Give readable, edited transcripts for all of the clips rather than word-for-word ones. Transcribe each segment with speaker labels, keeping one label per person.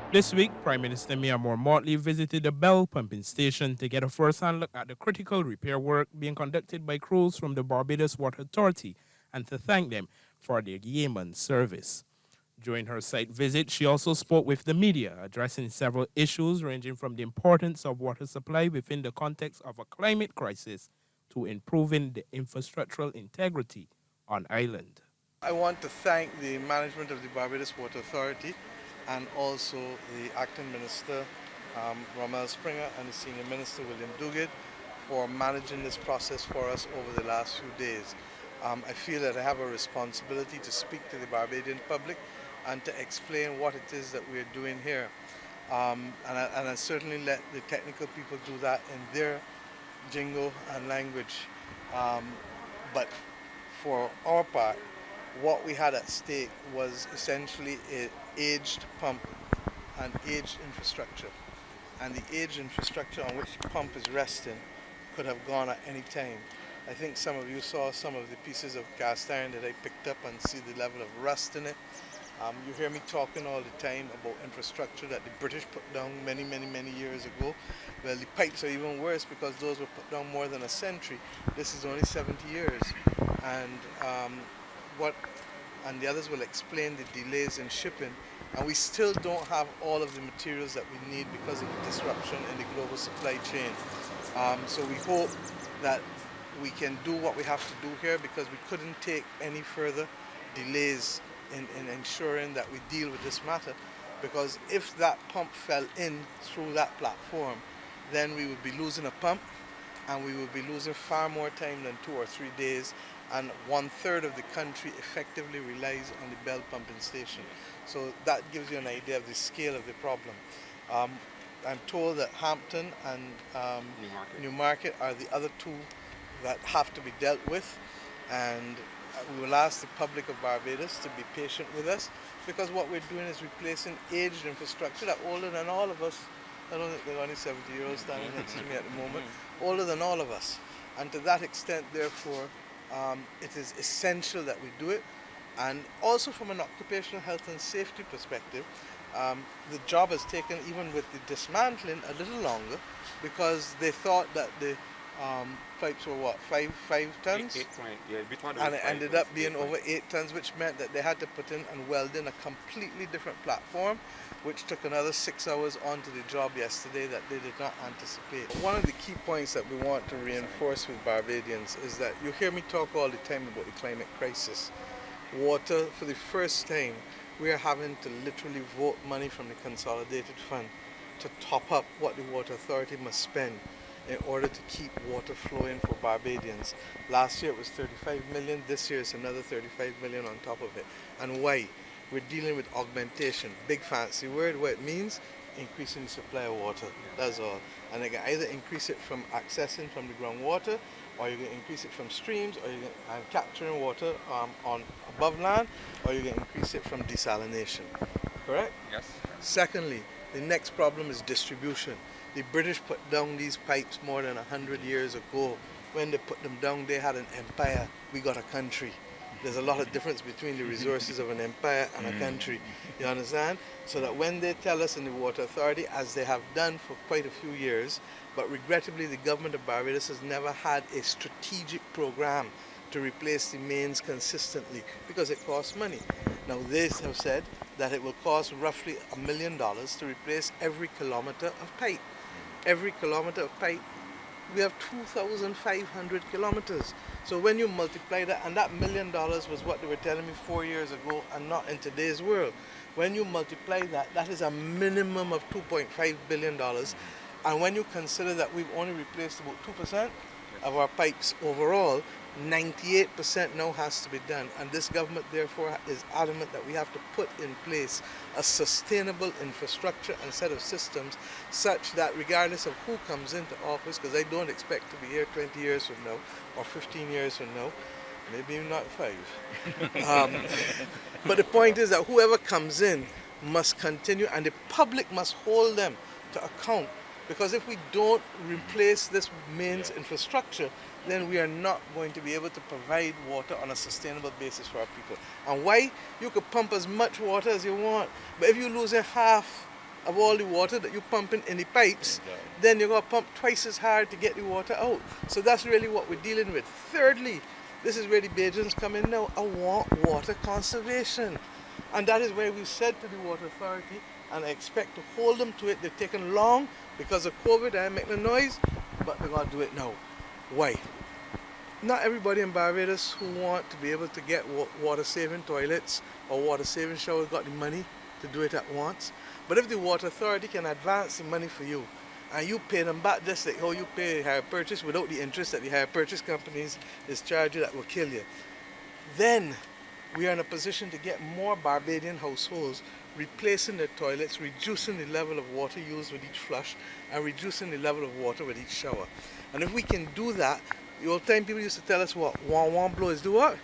Speaker 1: This week, Prime Minister Mia Amor Mottley visited the Belle pumping station to get a first-hand look at the critical repair work being conducted by crews from the Barbados Water Authority and to thank them for their yeoman's service. During her site visit, she also spoke with the media, addressing several issues ranging from the importance of water supply within the context of a climate crisis to improving the infrastructural integrity on island.
Speaker 2: I want to thank the management of the Barbados Water Authority and also the acting minister, Rommel Springer, and the senior minister, William Duguid, for managing this process for us over the last few days. I feel that I have a responsibility to speak to the Barbadian public and to explain what it is that we are doing here. And I certainly let the technical people do that in their jingle and language. But for our part, what we had at stake was essentially an aged pump and aged infrastructure. And the aged infrastructure on which the pump is resting could have gone at any time. I think some of you saw some of the pieces of cast iron that I picked up and see the level of rust in it. You hear me talking all the time about infrastructure that the British put down many, many, many years ago. Well, the pipes are even worse because those were put down more than a century. This is only 70 years. And what and the others will explain the delays in shipping, and we still don't have all of the materials that we need because of the disruption in the global supply chain. So we hope that we can do what we have to do here because we couldn't take any further delays in ensuring that we deal with this matter, because if that pump fell in through that platform, then we would be losing a pump and we would be losing far more time than 2 or 3 days, and 1/3 of the country effectively relies on the Belle pumping station. So that gives you an idea of the scale of the problem. I'm told that Hampton and Newmarket are the other two that have to be dealt with, and we will ask the public of Barbados to be patient with us, because what we're doing is replacing aged infrastructure that older than all of us. I don't think there are only 70-year-olds standing next to me at the moment, older than all of us. And to that extent, therefore, it is essential that we do it. And also from an occupational health and safety perspective, the job has taken, even with the dismantling, a little longer, because they thought that the pipes were what, five tons?
Speaker 3: 8 point, yeah, we thought it
Speaker 2: And
Speaker 3: was
Speaker 2: it
Speaker 3: five,
Speaker 2: ended
Speaker 3: but
Speaker 2: up
Speaker 3: it's
Speaker 2: being
Speaker 3: 8 point.
Speaker 2: over 8 tons, which meant that they had to put in and weld in a completely different platform, which took another 6 hours onto the job yesterday that they did not anticipate. One of the key points that we want to reinforce with Barbadians is that you hear me talk all the time about the climate crisis. Water, for the first time, we are having to literally vote money from the Consolidated Fund to top up what the Water Authority must spend in order to keep water flowing for Barbadians. Last year it was 35 million, this year it's another 35 million on top of it. And why? We're dealing with augmentation, big fancy word. What it means, increasing the supply of water, that's all. And they can either increase it from accessing from the groundwater, or you can increase it from streams, or you can capturing water on above land, or you can increase it from desalination, correct?
Speaker 3: Yes.
Speaker 2: Secondly, the next problem is distribution. The British put down these pipes more than 100 years ago. When they put them down, they had an empire. We got a country. There's a lot of difference between the resources of an empire and a country. You understand? So that when they tell us in the Water Authority, as they have done for quite a few years, but regrettably the government of Barbados has never had a strategic program to replace the mains consistently because it costs money. Now they have said that it will cost roughly $1 million to replace every kilometer of pipe. Every kilometer of pipe, we have 2,500 kilometers. So when you multiply that, and that $1 million was what they were telling me 4 years ago and not in today's world. When you multiply that, that is a minimum of $2.5 billion. And when you consider that we've only replaced about 2% of our pipes overall, 98% now has to be done, and this government therefore is adamant that we have to put in place a sustainable infrastructure and set of systems such that regardless of who comes into office, because I don't expect to be here 20 years from now or 15 years from now, maybe not 5. But the point is that whoever comes in must continue, and the public must hold them to account, because if we don't replace this mains infrastructure, then we are not going to be able to provide water on a sustainable basis for our people. And why? You could pump as much water as you want, but if you're losing half of all the water that you pumping in the pipes, then you're going to pump twice as hard to get the water out. So that's really what we're dealing with. Thirdly, this is where the Bajans come in now. I want water conservation. And that is where we've said to the Water Authority, and I expect to hold them to it. They've taken long because of COVID, I make the noise, but they're going to do it now. Why? Not everybody in Barbados who want to be able to get water-saving toilets or water-saving showers got the money to do it at once. But if the Water Authority can advance the money for you, and you pay them back just like how you pay hire purchase without the interest that the hire purchase companies is charging that will kill you, then we are in a position to get more Barbadian households replacing their toilets, reducing the level of water used with each flush, and reducing the level of water with each shower. And if we can do that, the old time people used to tell us what one blow is do what?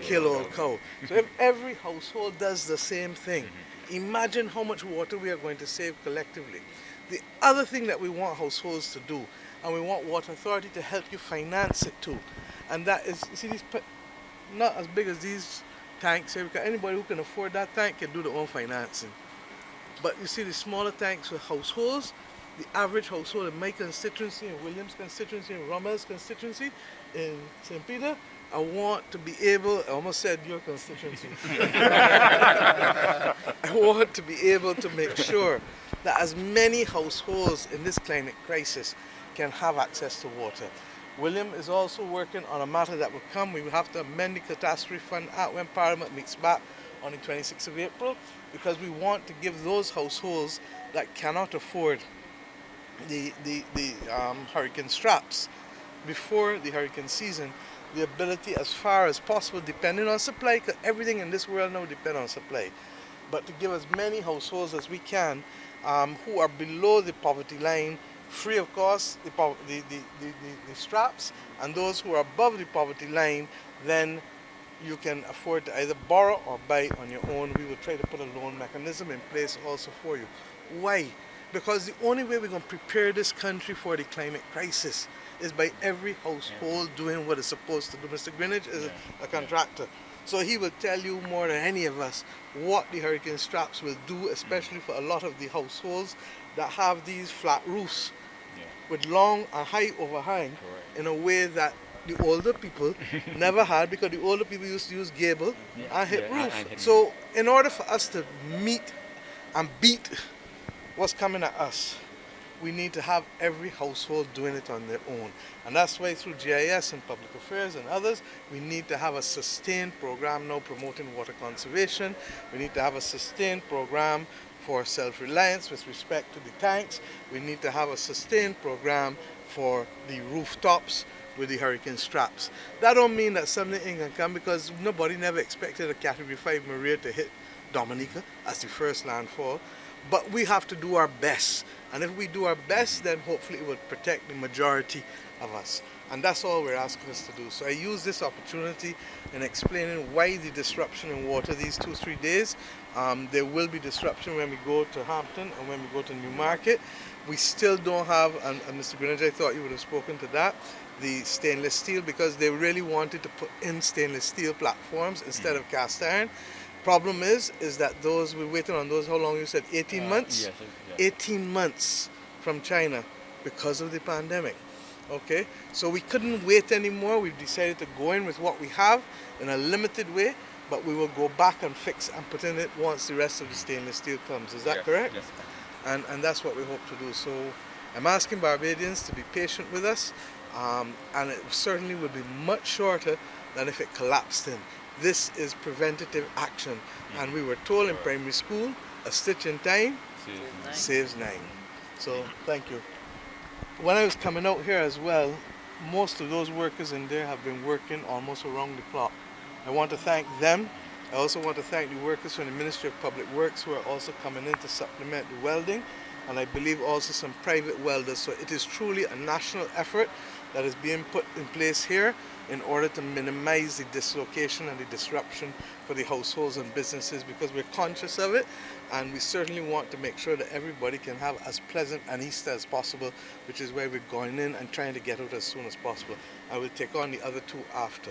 Speaker 2: Kill old cow. So if every household does the same thing, imagine how much water we are going to save collectively. The other thing that we want households to do, and we want Water Authority to help you finance it too, and that is, you see, these not as big as these tanks here, because anybody who can afford that tank can do their own financing. But you see the smaller tanks with households, the average household in my constituency, in Williams constituency, in Romel's constituency, in St. Peter, I want to be able, I almost said your constituency, I want to be able to make sure that as many households in this climate crisis can have access to water. William is also working on a matter that will come. We will have to amend the Catastrophe Fund Act when Parliament meets back on the 26th of April, because we want to give those households that cannot afford the hurricane straps before the hurricane season the ability, as far as possible, depending on supply, because everything in this world now depends on supply, but to give as many households as we can who are below the poverty line, free of cost, the straps, and those who are above the poverty line, then you can afford to either borrow or buy on your own. We will try to put a loan mechanism in place also for you. Why? Because the only way we're going to prepare this country for the climate crisis is by every household doing what it's supposed to do. Mr. Greenwich is a contractor, so he will tell you more than any of us what the hurricane straps will do, especially for a lot of the households that have these flat roofs with long and high overhang in a way that the older people never had, because the older people used to use gable and hip roof. So in order for us to meet and beat what's coming at us, we need to have every household doing it on their own. And that's why through GIS and Public Affairs and others, we need to have a sustained program now promoting water conservation. We need to have a sustained program for self-reliance with respect to the tanks. We need to have a sustained program for the rooftops with the hurricane straps. That don't mean that something ain't gonna come, because nobody never expected a Category 5 Maria to hit Dominica as the first landfall. But we have to do our best. And if we do our best, then hopefully it will protect the majority of us. And that's all we're asking us to do. So I use this opportunity in explaining why the disruption in water these 2-3 days. There will be disruption when we go to Hampton and when we go to Newmarket. We still don't have, and Mr. Greenwich, I thought you would have spoken to that, the stainless steel, because they really wanted to put in stainless steel platforms instead of cast iron. Problem is that those, we're waiting on those, how long you said, 18 months?
Speaker 3: Yes.
Speaker 2: 18 months from China because of the pandemic. Okay, so we couldn't wait anymore. We've decided to go in with what we have in a limited way, but we will go back and fix and put in it once the rest of the stainless steel comes. Is that correct?
Speaker 3: Yes.
Speaker 2: And that's what we hope to do. So I'm asking Barbadians to be patient with us, and it certainly will be much shorter than if it collapsed in. This is preventative action, and we were told in primary school, a stitch in time saves 9. So thank you. When I was coming out here as well, most of those workers in there have been working almost around the clock. I want to thank them. I also want to thank the workers from the Ministry of Public Works who are also coming in to supplement the welding, and I believe also some private welders. So it is truly a national effort that is being put in place here in order to minimize the dislocation and the disruption for the households and businesses, because we're conscious of it, and we certainly want to make sure that everybody can have as pleasant an Easter as possible, which is why we're going in and trying to get out as soon as possible. I will take on the other 2 after.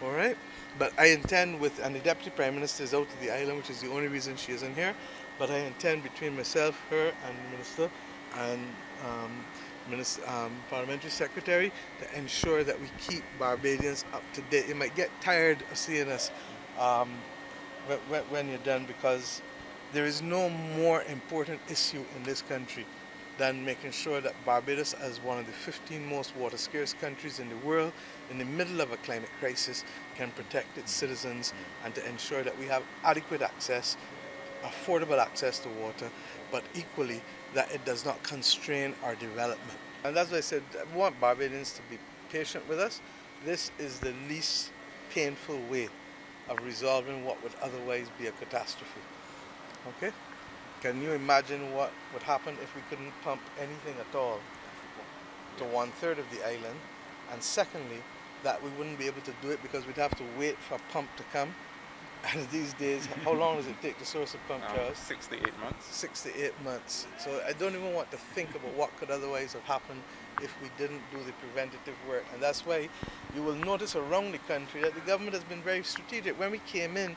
Speaker 2: all right? But I intend and the Deputy Prime Minister is out of the island, which is the only reason she isn't here, but I intend between myself, her, and the Minister, and Parliamentary Secretary, to ensure that we keep Barbadians up to date. You might get tired of seeing us um, when you're done, because there is no more important issue in this country than making sure that Barbados, as one of the 15 most water scarce countries in the world, in the middle of a climate crisis, can protect its citizens and to ensure that we have adequate access, affordable access to water, but equally that it does not constrain our development. And that's why I said I want Barbadians to be patient with us. This is the least painful way of resolving what would otherwise be a catastrophe. Okay? Can you imagine what would happen if we couldn't pump anything at all to 1/3 of the island? And secondly, that we wouldn't be able to do it because we'd have to wait for a pump to come. And these days, how long does it take to source a pump, Charles?
Speaker 3: 6 to 8 months.
Speaker 2: 6 to 8 months. So I don't even want to think about what could otherwise have happened if we didn't do the preventative work. And that's why you will notice around the country that the government has been very strategic. When we came in,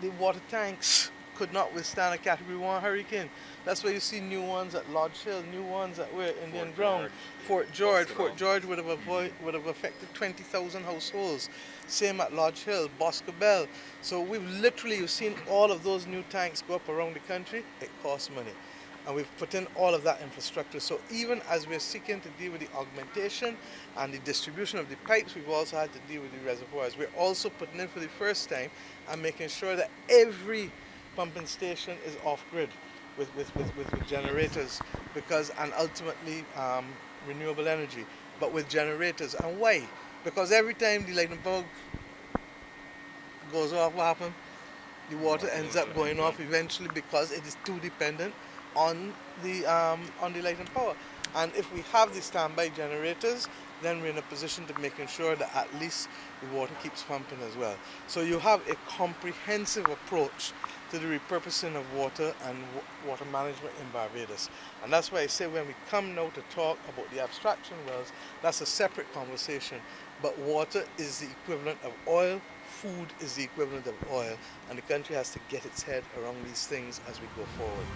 Speaker 2: the water tanks could not withstand a Category 1 hurricane. That's why you see new ones at Lodge Hill, new ones at where? Indian Ground. Fort George. Fort George would have affected 20,000 households. Same at Lodge Hill, Belle. So you've seen all of those new tanks go up around the country. It costs money. And we've put in all of that infrastructure. So even as we're seeking to deal with the augmentation and the distribution of the pipes, we've also had to deal with the reservoirs. We're also putting in for the first time and making sure that every pumping station is off-grid with generators, and ultimately renewable energy, but with generators. And why? Because every time the lightning bulb goes off, what happens? The water ends up going off eventually because it is too dependent on the lighting power. And if we have the standby generators, then we're in a position to making sure that at least the water keeps pumping as well. So you have a comprehensive approach to the repurposing of water and water management in Barbados. And that's why I say when we come now to talk about the abstraction wells, that's a separate conversation. But water is the equivalent of oil, food is the equivalent of oil, and the country has to get its head around these things as we go forward.